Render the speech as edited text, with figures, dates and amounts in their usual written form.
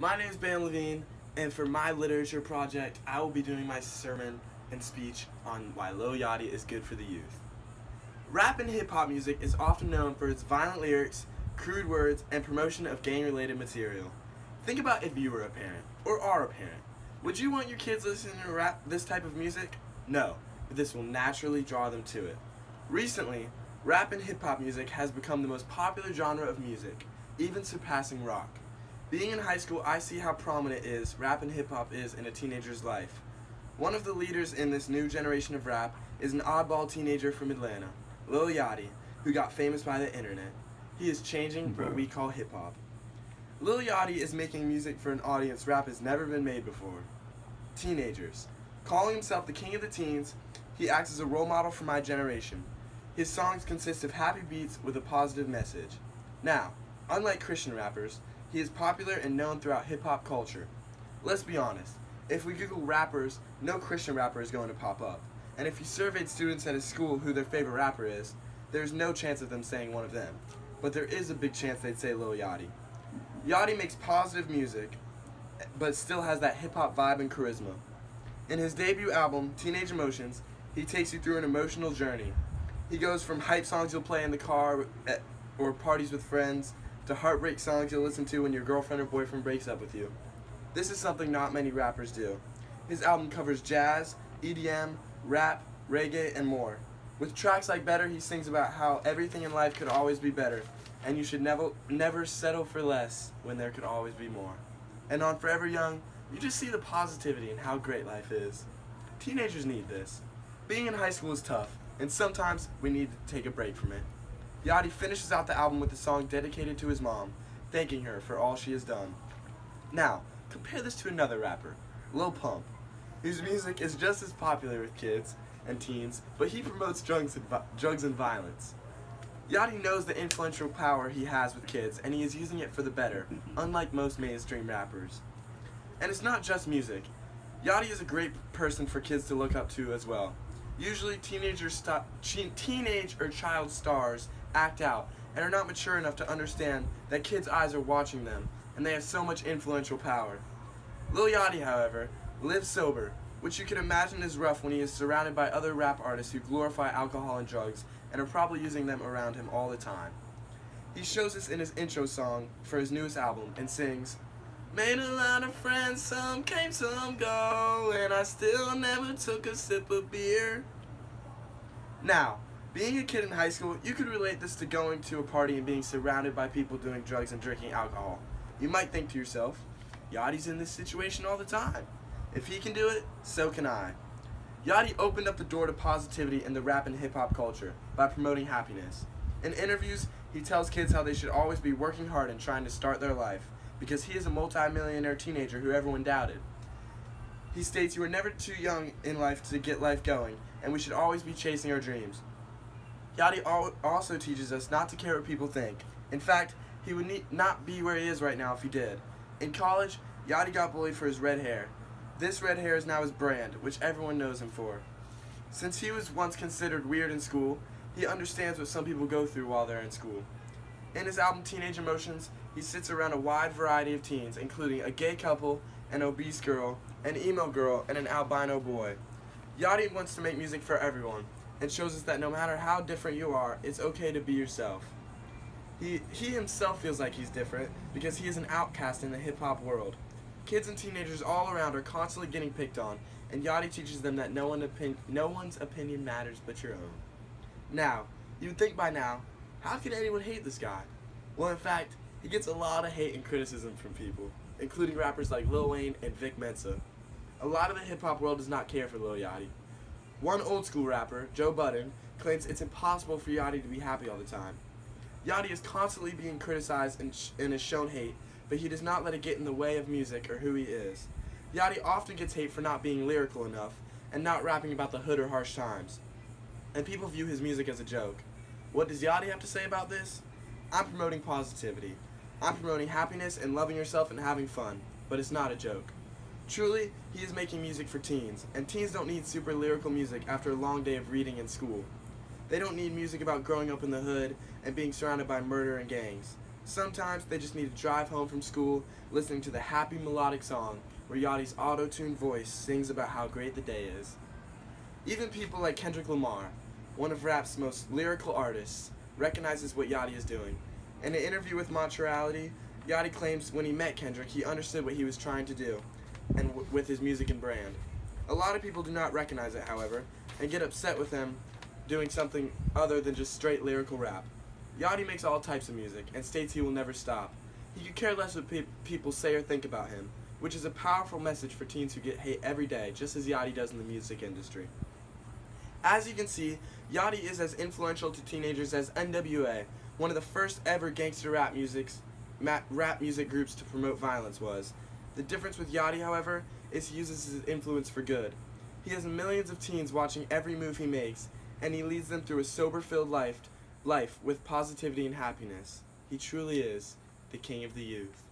My name is Ben Levine, and for my literature project, I will be doing my sermon and speech on why Lil Yachty is good for the youth. Rap and hip-hop music is often known for its violent lyrics, crude words, and promotion of gang-related material. Think about if you were a parent, or are a parent. Would you want your kids listening to this type of music? No, but this will naturally draw them to it. Recently, rap and hip-hop music has become the most popular genre of music, even surpassing rock. Being in high school, I see how prominent rap and hip-hop is in a teenager's life. One of the leaders in this new generation of rap is an oddball teenager from Atlanta, Lil Yachty, who got famous by the internet. He is changing what we call hip-hop. Lil Yachty is making music for an audience rap has never been made before. Teenagers. Calling himself the king of the teens, he acts as a role model for my generation. His songs consist of happy beats with a positive message. Now, unlike Christian rappers, he is popular and known throughout hip-hop culture. Let's be honest, if we Google rappers, no Christian rapper is going to pop up. And if you surveyed students at his school who their favorite rapper is, there's no chance of them saying one of them. But there is a big chance they'd say Lil Yachty. Yachty makes positive music, but still has that hip-hop vibe and charisma. In his debut album, Teenage Emotions, he takes you through an emotional journey. He goes from hype songs you'll play in the car or parties with friends, to heartbreak songs you'll listen to when your girlfriend or boyfriend breaks up with you. This is something not many rappers do. His album covers jazz, EDM, rap, reggae, and more. With tracks like Better, he sings about how everything in life could always be better, and you should never settle for less when there could always be more. And on Forever Young, you just see the positivity and how great life is. Teenagers need this. Being in high school is tough, and sometimes we need to take a break from it. Yachty finishes out the album with a song dedicated to his mom, thanking her for all she has done. Now, compare this to another rapper, Lil Pump, whose music is just as popular with kids and teens, but he promotes drugs and violence. Yachty knows the influential power he has with kids, and he is using it for the better, unlike most mainstream rappers. And it's not just music. Yachty is a great person for kids to look up to as well. Usually teenage or child stars act out and are not mature enough to understand that kids' eyes are watching them, and they have so much influential power. Lil Yachty, however, lives sober, which you can imagine is rough when he is surrounded by other rap artists who glorify alcohol and drugs and are probably using them around him all the time. He shows this in his intro song for his newest album and sings, "Made a lot of friends, some came, some go, and I still never took a sip of beer." Now, being a kid in high school, you could relate this to going to a party and being surrounded by people doing drugs and drinking alcohol. You might think to yourself, Yachty's in this situation all the time. If he can do it, so can I. Yachty opened up the door to positivity in the rap and hip-hop culture by promoting happiness. In interviews, he tells kids how they should always be working hard and trying to start their life, because he is a multi-millionaire teenager who everyone doubted. He states you are never too young in life to get life going, and we should always be chasing our dreams. Yachty also teaches us not to care what people think. In fact, he would not be where he is right now if he did. In college, Yachty got bullied for his red hair. This red hair is now his brand, which everyone knows him for. Since he was once considered weird in school, he understands what some people go through while they're in school. In his album Teenage Emotions, he sits around a wide variety of teens, including a gay couple, an obese girl, an emo girl, and an albino boy. Yachty wants to make music for everyone, and shows us that no matter how different you are, it's okay to be yourself. He himself feels like he's different because he is an outcast in the hip-hop world. Kids and teenagers all around are constantly getting picked on, and Yachty teaches them that no one's opinion matters but your own. Now, you would think by now, how could anyone hate this guy? Well, in fact, he gets a lot of hate and criticism from people, including rappers like Lil Wayne and Vic Mensa. A lot of the hip-hop world does not care for Lil Yachty. One old school rapper, Joe Budden, claims it's impossible for Yachty to be happy all the time. Yachty is constantly being criticized and is shown hate, but he does not let it get in the way of music or who he is. Yachty often gets hate for not being lyrical enough and not rapping about the hood or harsh times. And people view his music as a joke. What does Yachty have to say about this? I'm promoting positivity. I'm promoting happiness and loving yourself and having fun, but it's not a joke. Truly, he is making music for teens, and teens don't need super lyrical music after a long day of reading in school. They don't need music about growing up in the hood and being surrounded by murder and gangs. Sometimes they just need to drive home from school listening to the happy melodic song where Yachty's auto-tuned voice sings about how great the day is. Even people like Kendrick Lamar, one of rap's most lyrical artists, recognizes what Yachty is doing. In an interview with Montreality, Yachty claims when he met Kendrick, he understood what he was trying to do and with his music and brand. A lot of people do not recognize it, however, and get upset with him doing something other than just straight lyrical rap. Yachty makes all types of music and states he will never stop. He could care less what people say or think about him, which is a powerful message for teens who get hate every day, just as Yachty does in the music industry. As you can see, Yachty is as influential to teenagers as NWA, one of the first ever gangster rap music groups to promote violence was. The difference with Yachty, however, is he uses his influence for good. He has millions of teens watching every move he makes, and he leads them through a sober-filled life with positivity and happiness. He truly is the king of the youth.